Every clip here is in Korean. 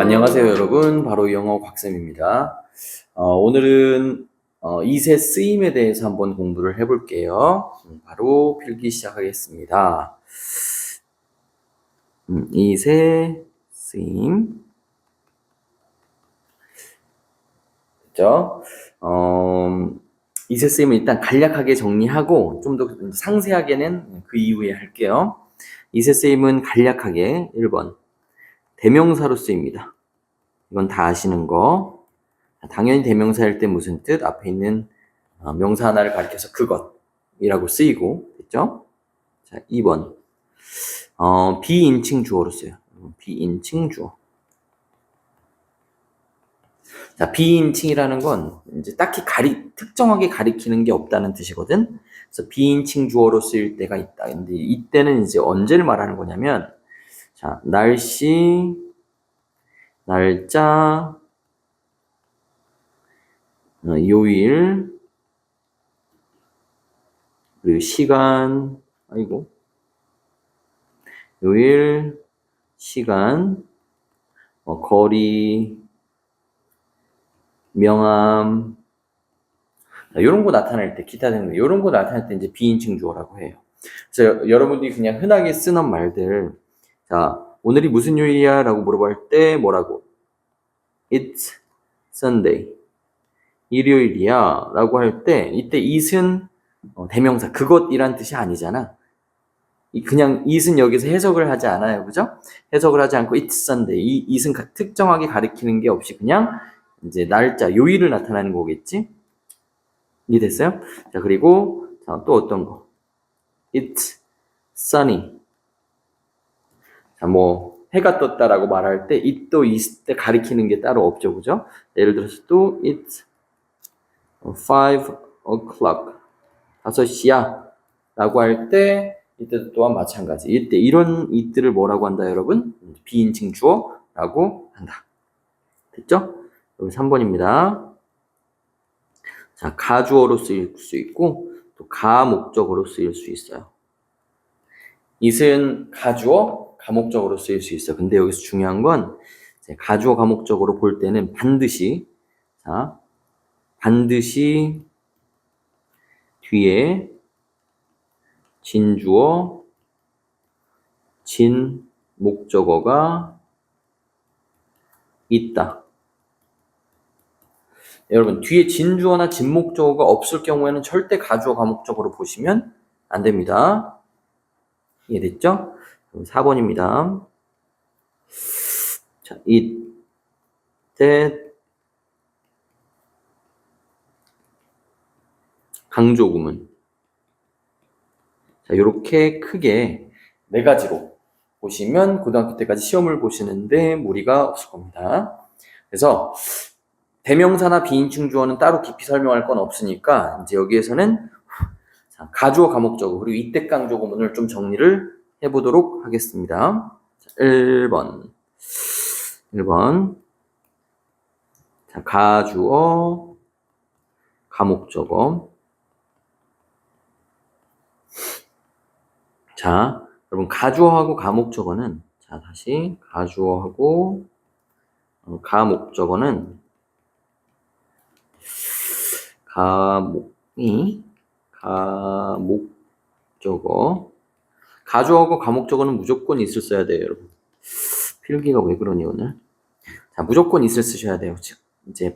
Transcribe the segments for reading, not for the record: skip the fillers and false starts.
안녕하세요, 여러분. 바로 영어 곽쌤입니다. 오늘은 이세 쓰임에 대해서 한번 공부를 해볼게요. 바로 필기 시작하겠습니다. 이세 쓰임. 됐죠? 이세 쓰임은 일단 간략하게 정리하고 좀 더 상세하게는 그 이후에 할게요. 이세 쓰임은 간략하게 1번 대명사로 쓰입니다. 이건 다 아시는 거. 당연히 대명사일 때 무슨 뜻? 앞에 있는 명사 하나를 가리켜서 그것이라고 쓰이고, 됐죠? 자, 2번. 비인칭 주어로 써요. 비인칭 주어. 자, 비인칭이라는 건 이제 딱히 특정하게 가리키는 게 없다는 뜻이거든. 그래서 비인칭 주어로 쓰일 때가 있다. 근데 이때는 이제 언제를 말하는 거냐면, 자, 날씨, 날짜, 요일, 그리고 시간, 요일, 시간, 거리, 명암, 이런 거 나타낼 때, 기타 등등, 이런 거 나타낼 때 이제 비인칭 주어라고 해요. 그래서 여러분들이 그냥 흔하게 쓰는 말들, 자, 오늘이 무슨 요일이야? 라고 물어볼 때 뭐라고? It's Sunday. 일요일이야. 라고 할 때, 이때 it은 대명사, 그것이란 뜻이 아니잖아. 그냥 it은 여기서 해석을 하지 않아요. 그죠? 해석을 하지 않고 it's Sunday. 이 it은 특정하게 가리키는 게 없이 그냥 이제 날짜, 요일을 나타내는 거겠지? 이해됐어요? 자, 그리고 자, 또 어떤 거? It's sunny. 자, 뭐 해가 떴다라고 말할 때 it도 있을 때 가리키는 게 따로 없죠. 그죠? 예를 들어서 또 it's 5 o'clock. 5시야. 라고 할 때 이때도 또한 마찬가지. 이때 이런 it들을 뭐라고 한다, 여러분? 비인칭 주어라고 한다. 됐죠? 여기 3번입니다. 자, 가주어로 쓰일 수 있고 또 가목적어로 쓰일 수 있어요. it은 가주어, 가목적어로 쓰일 수 있어요. 근데 여기서 중요한 건 가주어, 가목적어로 볼 때는 반드시 뒤에 진주어, 진목적어가 있다. 여러분, 뒤에 진주어나 진목적어가 없을 경우에는 절대 가주어, 가목적어로 보시면 안 됩니다. 이해됐죠? 4번입니다. 자, 이때 강조구문. 자, 이렇게 크게 4가지로 보시면 고등학교 때까지 시험을 보시는데 무리가 없을 겁니다. 그래서 대명사나 비인칭 주어는 따로 깊이 설명할 건 없으니까 이제 여기에서는 가주어, 가목적어 그리고 이때 강조구문을 좀 정리를 해보도록 하겠습니다. 자, 1번. 자, 가주어, 가목적어. 자, 여러분 가주어하고 가목적어는 자, 다시 가주어하고 가목적어는 가목적어. 가주어하고 가목적어는 무조건 있을 써야 돼요, 여러분. 필기가 왜 그러니, 오늘? 자, 무조건 있을 쓰셔야 돼요. 이제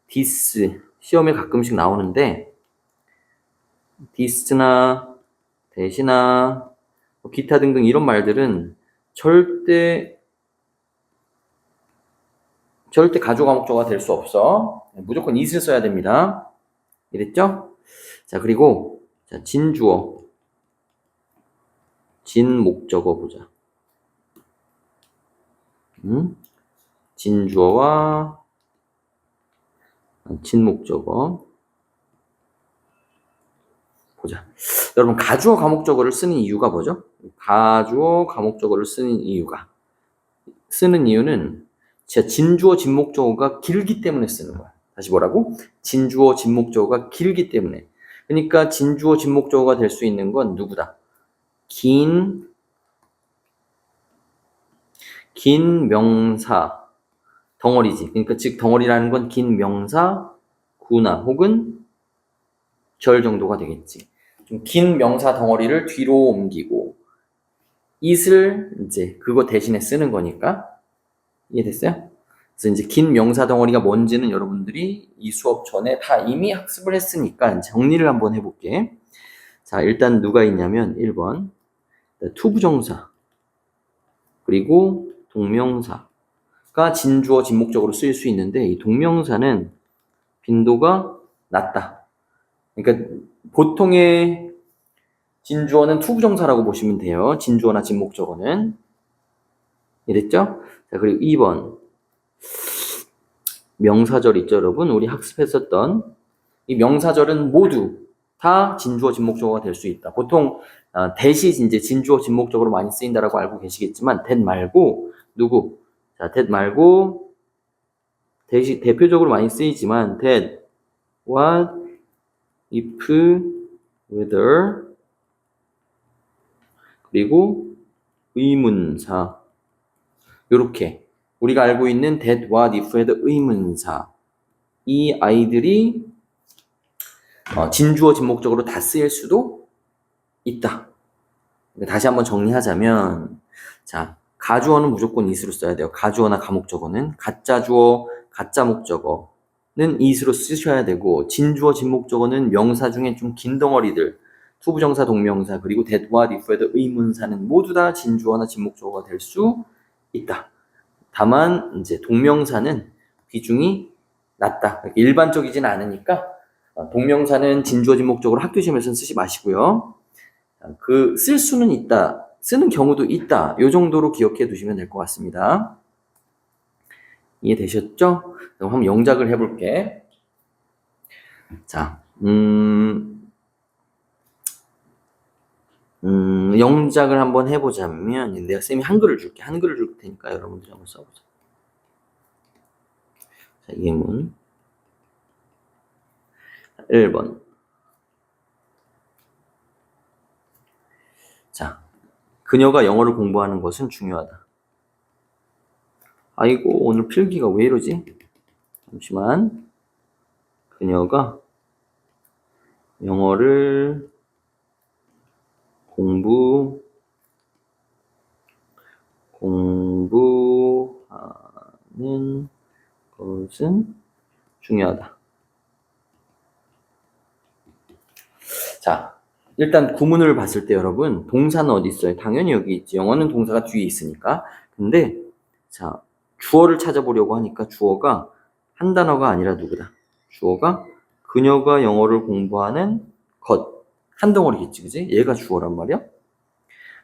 this. 시험에 가끔씩 나오는데, this나, 대시나, 기타 등등 이런 말들은 절대 가주어, 가목적어가 될 수 없어. 무조건 is를 써야 됩니다. 이랬죠? 자, 그리고, 자, 진주어. 진목적어 보자. 진주어와 진목적어 보자. 여러분 가주어, 가목적어를 쓰는 이유가 뭐죠? 가주어, 가목적어를 쓰는 이유는 진짜 진주어, 진목적어가 길기 때문에 쓰는 거야. 다시 뭐라고? 진주어, 진목적어가 길기 때문에. 그러니까 진주어, 진목적어가 될 수 있는 건 누구다? 긴 명사, 덩어리지. 그러니까 즉 덩어리라는 건 긴 명사, 구나 혹은 절 정도가 되겠지. 좀 긴 명사 덩어리를 뒤로 옮기고 it을 이제 그거 대신에 쓰는 거니까 이해됐어요? 그래서 이제 긴 명사 덩어리가 뭔지는 여러분들이 이 수업 전에 다 이미 학습을 했으니까 정리를 한번 해볼게. 자, 일단 누가 있냐면 1번 투부정사 그리고 동명사가 진주어 진목적으로 쓰일 수 있는데 이 동명사는 빈도가 낮다. 그러니까 보통의 진주어는 투부정사라고 보시면 돼요. 진주어나 진목적어는. 이랬죠? 자, 그리고 2번 명사절 있죠, 여러분? 우리 학습했었던 이 명사절은 모두 다 진주어 진목적어가 될 수 있다. 보통 대시 이제 진주어 진목적으로 많이 쓰인다라고 알고 계시겠지만 that 말고 누구? 자, that 말고 대시 대표적으로 많이 쓰이지만 that, what, if, whether 그리고 의문사 요렇게 우리가 알고 있는 that, what, if의 의문사 이 아이들이 진주어 진목적으로 다 쓰일 수도 있다. 다시 한번 정리하자면 자 가주어는 무조건 is로 써야 돼요. 가주어나 가목적어는 가짜주어, 가짜 목적어는 is로 쓰셔야 되고 진주어 진목적어는 명사 중에 좀 긴 덩어리들 투부정사, 동명사 그리고 that, what, if의 의문사는 모두 다 진주어나 진목적어가 될 수 있다. 다만 이제 동명사는 비중이 낮다. 일반적이진 않으니까 동명사는 진주어 진목적으로 학교 시험에서는 쓰지 마시고요. 그 쓸 수는 있다. 쓰는 경우도 있다. 이 정도로 기억해 두시면 될 것 같습니다. 이해되셨죠? 그럼 한번 영작을 해볼게. 자, 영작을 한번 해보자면 내가 쌤이 한글을 줄게. 한글을 줄 테니까 여러분들이 한번 써보자. 자, 예문 1번 자, 그녀가 영어를 공부하는 것은 중요하다. 아이고 오늘 필기가 왜 이러지? 잠시만. 그녀가 영어를 공부하는 것은 중요하다. 자, 일단 구문을 봤을 때 여러분 동사는 어디 있어요? 당연히 여기 있지. 영어는 동사가 뒤에 있으니까. 근데 자, 주어를 찾아보려고 하니까 주어가 한 단어가 아니라 누구다? 주어가 그녀가 영어를 공부하는 것. 한 덩어리겠지, 그지? 얘가 주어란 말이야.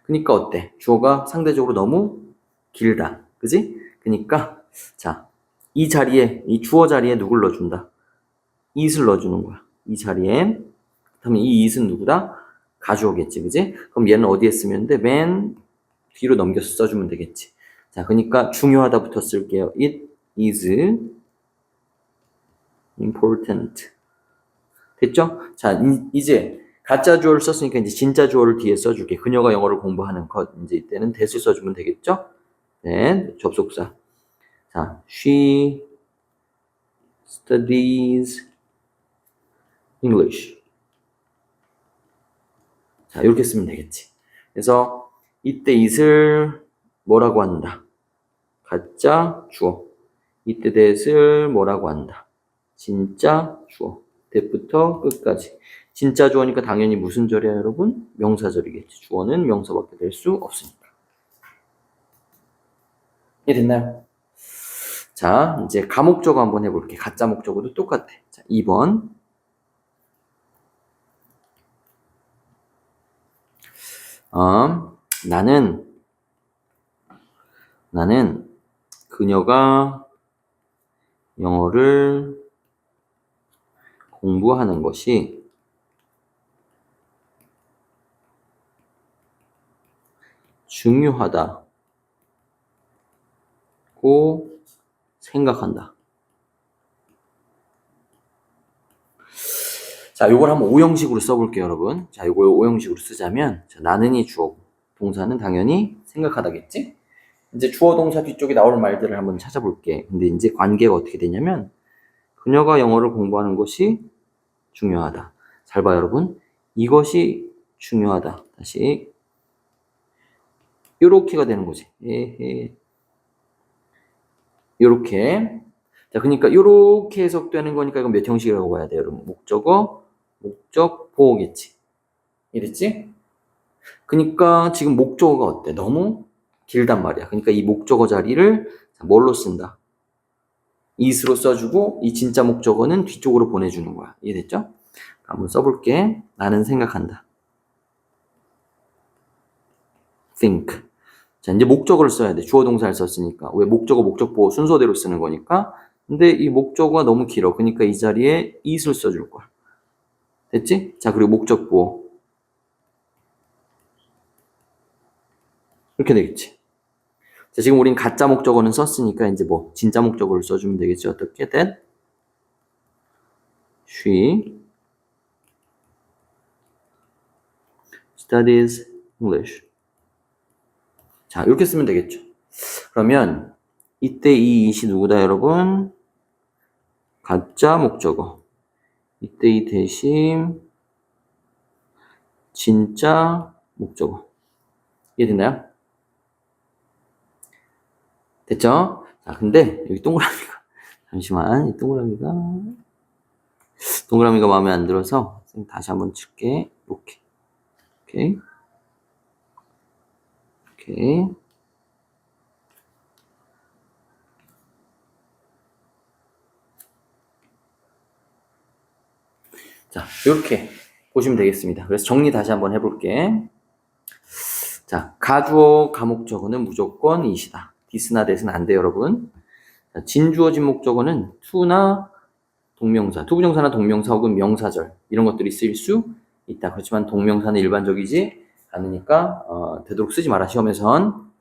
그니까 어때? 주어가 상대적으로 너무 길다. 그지? 그니까 자, 이 자리에 이 주어 자리에 누굴 넣어준다? it을 넣어주는 거야. 이 자리에. 그러면 이 it은 누구다? 가주어겠지, 그지? 그럼 얘는 어디에 쓰면 돼? 맨 뒤로 넘겨서 써주면 되겠지. 자, 그러니까 중요하다부터 쓸게요. It is important. 됐죠? 자, 이제 가짜 주어를 썼으니까 이제 진짜 주어를 뒤에 써줄게. 그녀가 영어를 공부하는 것. 이제 이때는 that을 써주면 되겠죠? 네, 접속사. 자, she studies English. 자, 이렇게 쓰면 되겠지. 그래서 이때 it을 뭐라고 한다? 가짜 주어. 이때 that을 뭐라고 한다? 진짜 주어. that부터 끝까지. 진짜 주어니까 당연히 무슨 절이야, 여러분? 명사절이겠지. 주어는 명사밖에 될 수 없으니까. 이해됐나요? 자, 이제 가목적어 한번 해볼게. 가짜 목적어도 똑같아. 자, 2번. 나는 그녀가 영어를 공부하는 것이 중요하다고 생각한다. 자, 요걸 한번 오형식으로 써볼게요, 여러분. 자, 요걸 오형식으로 쓰자면, 자, 나는이 주어고, 동사는 당연히 생각하다겠지? 이제 주어 동사 뒤쪽에 나올 말들을 한번 찾아볼게. 근데 이제 관계가 어떻게 되냐면 그녀가 영어를 공부하는 것이 중요하다. 잘 봐, 여러분. 이것이 중요하다. 다시 요렇게가 되는 거지. 요렇게. 자, 그러니까 요렇게 해석되는 거니까 이건 몇 형식이라고 봐야 돼요, 여러분. 목적어, 목적, 보어겠지. 이랬지? 그러니까 지금 목적어가 어때? 너무 길단 말이야. 그러니까 이 목적어 자리를 뭘로 쓴다? is로 써주고 이 진짜 목적어는 뒤쪽으로 보내주는 거야. 이해됐죠? 한번 써볼게. 나는 생각한다. think. 자, 이제 목적어를 써야 돼. 주어 동사를 썼으니까. 왜 목적어, 목적보호 순서대로 쓰는 거니까. 근데 이 목적어가 너무 길어. 그러니까 이 자리에 is를 써줄 거야. 됐지? 자, 그리고 목적보호. 이렇게 되겠지. 자, 지금 우린 가짜 목적어는 썼으니까 이제 뭐 진짜 목적어를 써주면 되겠지. 어떻게? That she studies English. 자, 이렇게 쓰면 되겠죠. 그러면 이때 이 it이 누구다, 여러분? 가짜 목적어. 이때 이 대신 진짜 목적어. 이해됐나요? 됐죠? 자, 근데 여기 동그라미가 잠시만, 이 동그라미가 마음에 안 들어서 다시 한번 칠게. 이렇게. 오케이. 오케이. 자, 이렇게 보시면 되겠습니다. 그래서 정리 다시 한번 해볼게. 자, 가주어, 가목적어는 무조건 it이다. this나 that은 안 돼, 여러분. 자, 진주어, 진목적어는 to나 동명사, 투부정사나 동명사 혹은 명사절 이런 것들이 쓰일 수 있다. 그렇지만 동명사는 일반적이지 않으니까 되도록 쓰지 마라, 시험에선.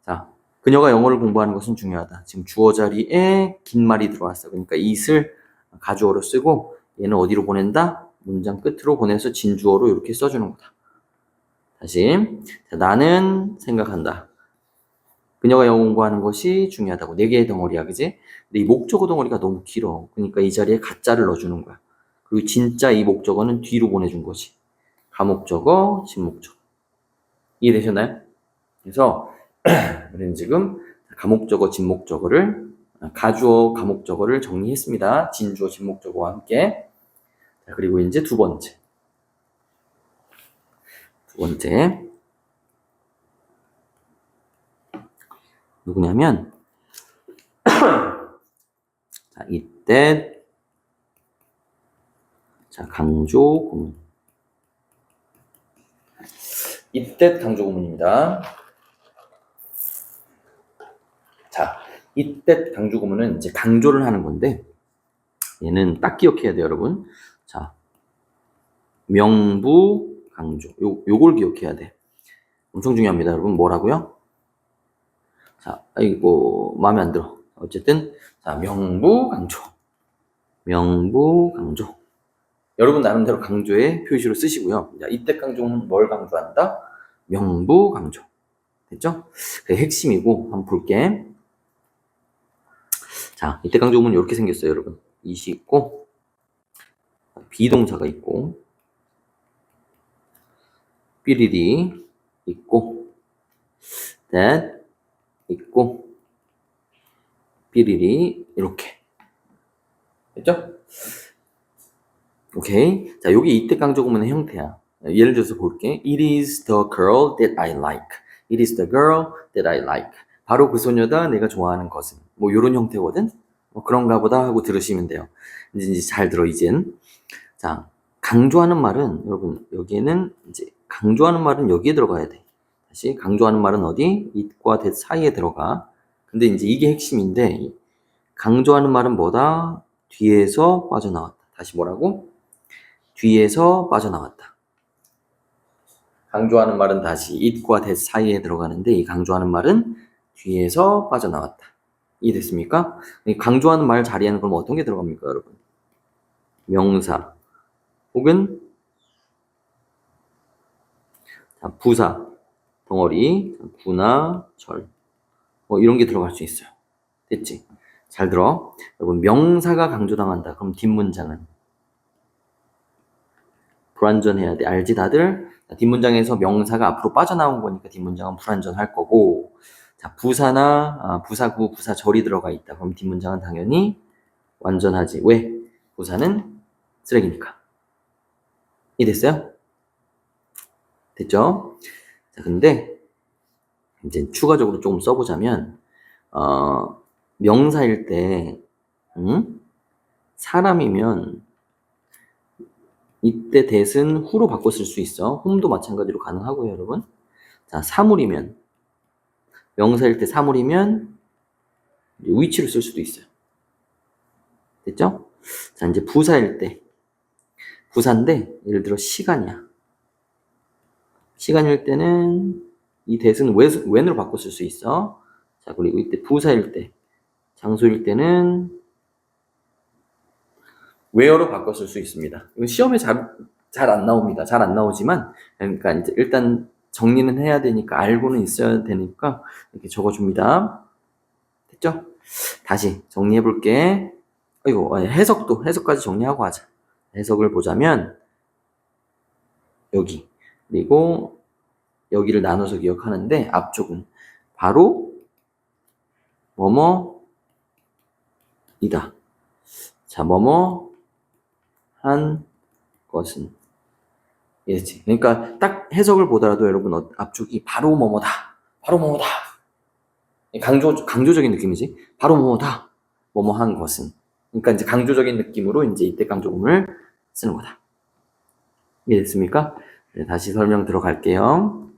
자, 그녀가 영어를 공부하는 것은 중요하다. 지금 주어 자리에 긴 말이 들어왔어. 그러니까 it을 가주어로 쓰고 얘는 어디로 보낸다? 문장 끝으로 보내서 진주어로 이렇게 써주는 거다. 다시. 자, 나는 생각한다. 그녀가 영어 공부하는 것이 중요하다고. 4개의 덩어리야, 그지? 근데 이 목적어 덩어리가 너무 길어. 그러니까 이 자리에 가짜를 넣어주는 거야. 그리고 진짜 이 목적어는 뒤로 보내준 거지. 가목적어, 진목적어. 이해되셨나요? 그래서 우리는 지금 가목적어, 진목적어를 가주어, 가목적어를 정리했습니다. 진주어, 진목적어와 함께. 자, 그리고 이제 두 번째. 누구냐면 자, 이때 자, 강조 구문. 이때 강조 구문입니다. 자, 이때 강조 구문은 이제 강조를 하는 건데 얘는 딱 기억해야 돼요, 여러분. 자, 명부 강조. 요걸 기억해야 돼. 엄청 중요합니다, 여러분. 뭐라고요? 자, 아이고 마음에 안 들어. 어쨌든 자, 명부 강조. 명부 강조. 여러분 나름대로 강조의 표시로 쓰시고요. 자, 이때 강조는 뭘 강조한다? 명부 강조. 됐죠? 그게 핵심이고 한번 볼게. 자, 이때 강조문은 이렇게 생겼어요, 여러분. it이 있고 비동사가 있고 삐리리 있고 that 있고 삐리리 이렇게. 됐죠? 오케이. 자, 여기 이때 강조 구문의 형태야. 예를 들어서 볼게. It is the girl that I like. It is the girl that I like. 바로 그 소녀다 내가 좋아하는 것은. 뭐 이런 형태거든. 뭐 그런가 보다 하고 들으시면 돼요. 이제 잘 들어 이젠. 자, 강조하는 말은 여러분 여기에는 이제 강조하는 말은 여기에 들어가야 돼. 다시 강조하는 말은 어디? it과 that 사이에 들어가. 근데 이제 이게 핵심인데 강조하는 말은 뭐다? 뒤에서 빠져나왔다. 다시 뭐라고? 뒤에서 빠져나왔다. 강조하는 말은 다시 it과 that 사이에 들어가는데 이 강조하는 말은 뒤에서 빠져나왔다. 이해됐습니까? 강조하는 말 자리에는 그럼 어떤 게 들어갑니까, 여러분? 명사 혹은 자, 부사 덩어리 구나 절 뭐 이런 게 들어갈 수 있어요. 됐지? 잘 들어. 여러분, 명사가 강조당한다. 그럼 뒷문장은 불완전해야 돼. 알지 다들? 자, 뒷문장에서 명사가 앞으로 빠져나온 거니까 뒷문장은 불완전할 거고, 자, 부사나 부사구, 부사절이 들어가 있다. 그럼 뒷문장은 당연히 완전하지. 왜? 부사는 쓰레기니까. 이해됐어요? 됐죠? 자, 근데 이제 추가적으로 조금 써보자면 명사일 때 사람이면 이때 that은 who로 바꿔 쓸 수 있어. whom도 마찬가지로 가능하고요, 여러분. 자, 사물이면 명사일 때 사물이면 which로 쓸 수도 있어요. 됐죠? 자, 이제 부사일 때 부사인데 예를 들어 시간이야. 시간일 때는 이 that은 when으로 바꿔 쓸 수 있어. 자, 그리고 이때 부사일 때 장소일 때는 where로 바꿔 쓸 수 있습니다. 이건 시험에 잘 안 나옵니다. 잘 안 나오지만, 그러니까 이제 일단 정리는 해야 되니까, 알고는 있어야 되니까, 이렇게 적어줍니다. 됐죠? 다시 정리해 볼게. 아이고, 해석까지 정리하고 하자. 해석을 보자면, 여기, 그리고 여기를 나눠서 기억하는데, 앞쪽은 바로, 이다. 자, 한 것은. 이랬지. 그러니까 딱 해석을 보더라도 여러분 앞쪽이 바로 뭐뭐다. 바로 뭐뭐다. 강조적인 느낌이지. 바로 뭐뭐다. 뭐뭐한 것은. 그러니까 이제 강조적인 느낌으로 이제 이때 강조구문을 쓰는 거다. 이해됐습니까? 네, 다시 설명 들어갈게요.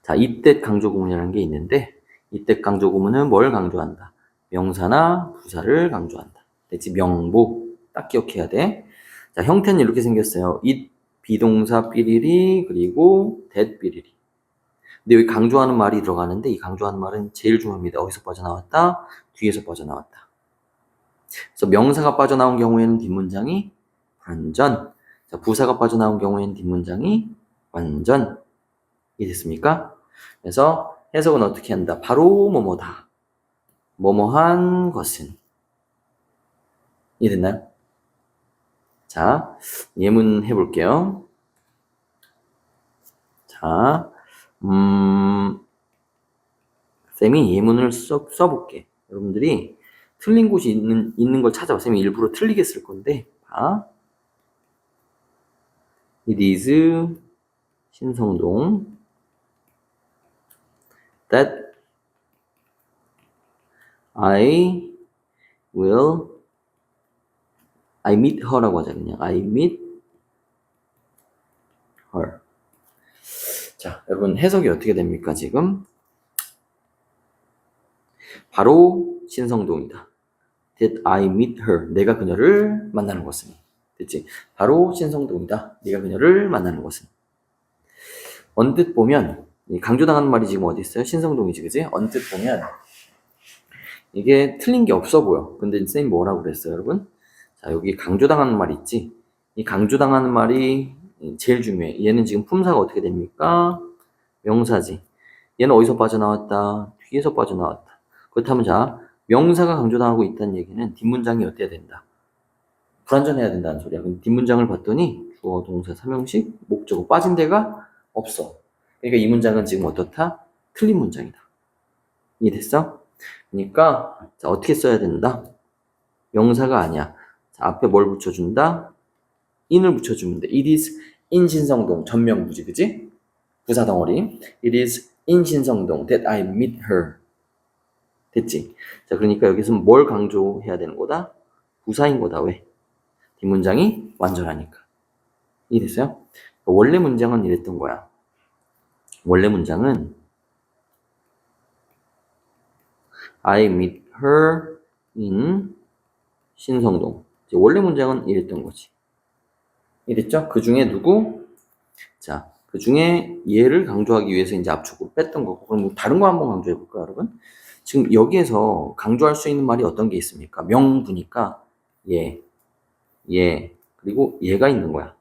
자, 이때 강조구문이라는 게 있는데 이때 강조구문은 뭘 강조한다? 명사나 부사를 강조한다. 됐지? 명보. 딱 기억해야 돼. 자, 형태는 이렇게 생겼어요. it 비동사 삐리리 그리고 that 삐리리. 근데 여기 강조하는 말이 들어가는데 이 강조하는 말은 제일 중요합니다. 어디서 빠져나왔다? 뒤에서 빠져나왔다. 그래서 명사가 빠져나온 경우에는 뒷문장이 완전, 자, 부사가 빠져나온 경우에는 뒷문장이 완전. 이해됐습니까? 그래서 해석은 어떻게 한다? 바로 뭐뭐다. 뭐뭐한 것은. 이해됐나요? 자, 예문 해볼게요. 자, 쌤이 예문을 써볼게. 여러분들이 틀린 곳이 있는 걸 찾아봐. 쌤이 일부러 틀리게 쓸 건데, 봐. It is 신성동 that I meet her라고 하자, 그냥. I meet her. 자, 여러분 해석이 어떻게 됩니까, 지금? 바로 신성동이다. That I meet her. 내가 그녀를 만나는 것은. 됐지? 바로 신성동이다. 네가 그녀를 만나는 것은. 언뜻 보면 강조당하는 말이 지금 어디 있어요? 신성동이지, 그지? 언뜻 보면 이게 틀린 게 없어 보여. 근데 선생님 뭐라고 그랬어요, 여러분? 자, 여기 강조당하는 말이 있지? 이 강조당하는 말이 제일 중요해. 얘는 지금 품사가 어떻게 됩니까? 명사지. 얘는 어디서 빠져나왔다? 뒤에서 빠져나왔다. 그렇다면 자, 명사가 강조당하고 있다는 얘기는 뒷문장이 어때야 된다? 불완전해야 된다는 소리야. 근데 뒷문장을 봤더니 주어, 동사, 삼형식, 목적어 빠진 데가 없어. 그러니까 이 문장은 지금 어떻다? 틀린 문장이다. 이해됐어? 그러니까 자, 어떻게 써야 된다? 명사가 아니야. 자, 앞에 뭘 붙여준다? in을 붙여주면 돼. It is in 신성동. 전명부지, 그지? 부사 덩어리. It is in 신성동 that I meet her. 됐지? 자, 그러니까 여기서 뭘 강조해야 되는 거다? 부사인 거다. 왜? 뒷문장이 완전하니까. 이해됐어요? 원래 문장은 이랬던 거야. 원래 문장은 I meet her in 신성동. 원래 문장은 이랬던 거지. 이랬죠? 그 중에 누구? 자, 그 중에 얘를 강조하기 위해서 이제 앞쪽으로 뺐던 거고. 그럼 뭐 다른 거 한번 강조해 볼까요, 여러분? 지금 여기에서 강조할 수 있는 말이 어떤 게 있습니까? 명부니까 얘, 그리고 얘가 있는 거야.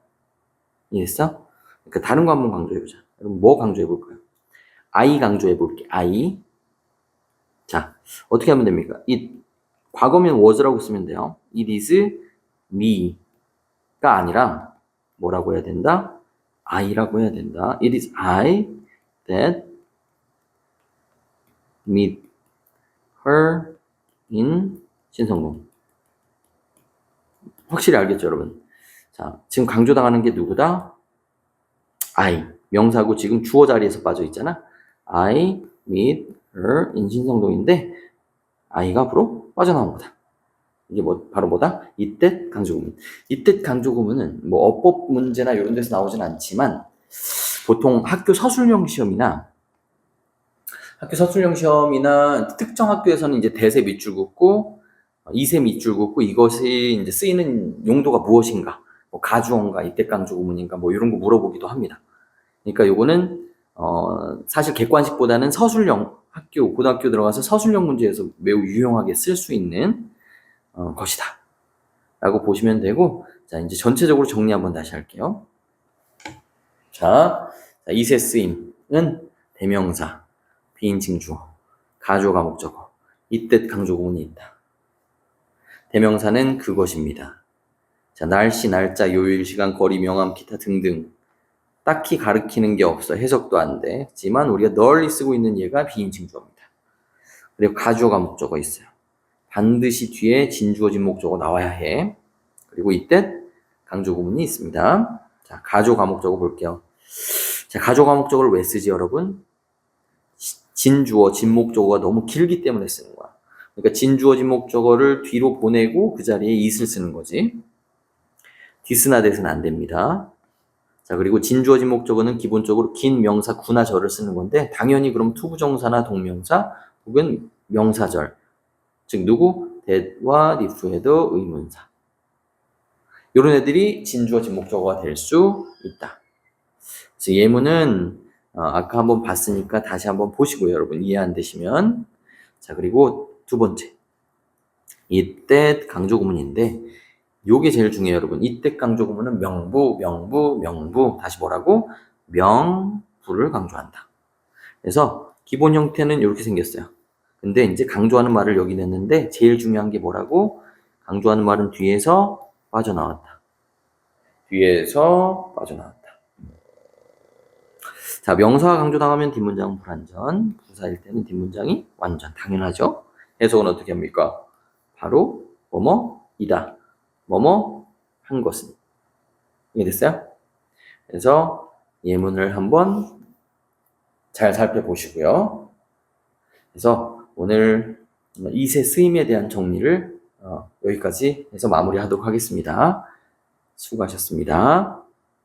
이해했어? 그러니까 다른 거 한번 강조해 보자. 여러분 뭐 강조해 볼까요? I 강조해 볼게. I. 자, 어떻게 하면 됩니까? 과거면 was라고 쓰면 돼요. It is me가 아니라 뭐라고 해야 된다? I라고 해야 된다. It is I that meet her in 신성동. 확실히 알겠죠, 여러분? 자, 지금 강조당하는 게 누구다? I. 명사고 지금 주어 자리에서 빠져 있잖아. I meet her in 신성동인데 I가 앞으로 빠져나온 거다. 이게 바로 뭐다? 이때 강조구문. 이때 강조구문은 뭐 어법 문제나 이런 데서 나오진 않지만 보통 학교 서술형 시험이나 특정 학교에서는 이제 대세 밑줄 긋고 이세 밑줄 긋고 이것이 이제 쓰이는 용도가 무엇인가, 뭐 가주어인가, 이때 강조구문인가, 뭐 이런 거 물어보기도 합니다. 그러니까 요거는 사실 객관식보다는 서술형 학교, 고등학교 들어가서 서술형 문제에서 매우 유용하게 쓸 수 있는 것이다 라고 보시면 되고, 자 이제 전체적으로 정리 한번 다시 할게요. 자 이세 쓰임은 대명사, 비인칭 주어, 가주어가 목적어, 이때 강조구문이 있다. 대명사는 그것입니다. 자 날씨, 날짜, 요일, 시간, 거리, 명암, 기타 등등 딱히 가리키는 게 없어. 해석도 안 되지만 우리가 널리 쓰고 있는 얘가 비인칭 주어입니다. 그리고 가주어가 목적어 있어요. 반드시 뒤에 진주어 진목적어 나와야 해. 그리고 이때 강조구문이 있습니다. 자, 가주어 가목적어 볼게요. 자, 가주어 가목적어를 왜 쓰지, 여러분? 진주어 진목적어가 너무 길기 때문에 쓰는 거야. 그러니까 진주어 진목적어를 뒤로 보내고 그 자리에 it을 쓰는 거지. 디스나 that은 안 됩니다. 자, 그리고 진주어 진목적어는 기본적으로 긴 명사 구나 절을 쓰는 건데 당연히 그럼 투부정사나 동명사 혹은 명사절, 즉 누구? that와 if에도 의문사, 이런 애들이 진주어 진목적어가 될 수 있다. 그래서 예문은 아까 한번 봤으니까 다시 한번 보시고요, 여러분. 이해 안 되시면. 자, 그리고 두 번째, 이때 강조구문인데 요게 제일 중요해요, 여러분. 이때 강조구문은 명부 다시 뭐라고? 명부를 강조한다. 그래서 기본 형태는 이렇게 생겼어요. 근데 이제 강조하는 말을 여기 냈는데 제일 중요한 게 뭐라고? 강조하는 말은 뒤에서 빠져나왔다. 뒤에서 빠져나왔다. 자, 명사가 강조당하면 뒷문장은 불완전, 부사일 때는 뒷문장이 완전. 당연하죠? 해석은 어떻게 합니까? 바로 뭐뭐이다. 뭐뭐 한 것은. 이해됐어요? 그래서 예문을 한번 잘 살펴보시고요. 그래서 오늘 이세 쓰임에 대한 정리를 여기까지 해서 마무리하도록 하겠습니다. 수고하셨습니다.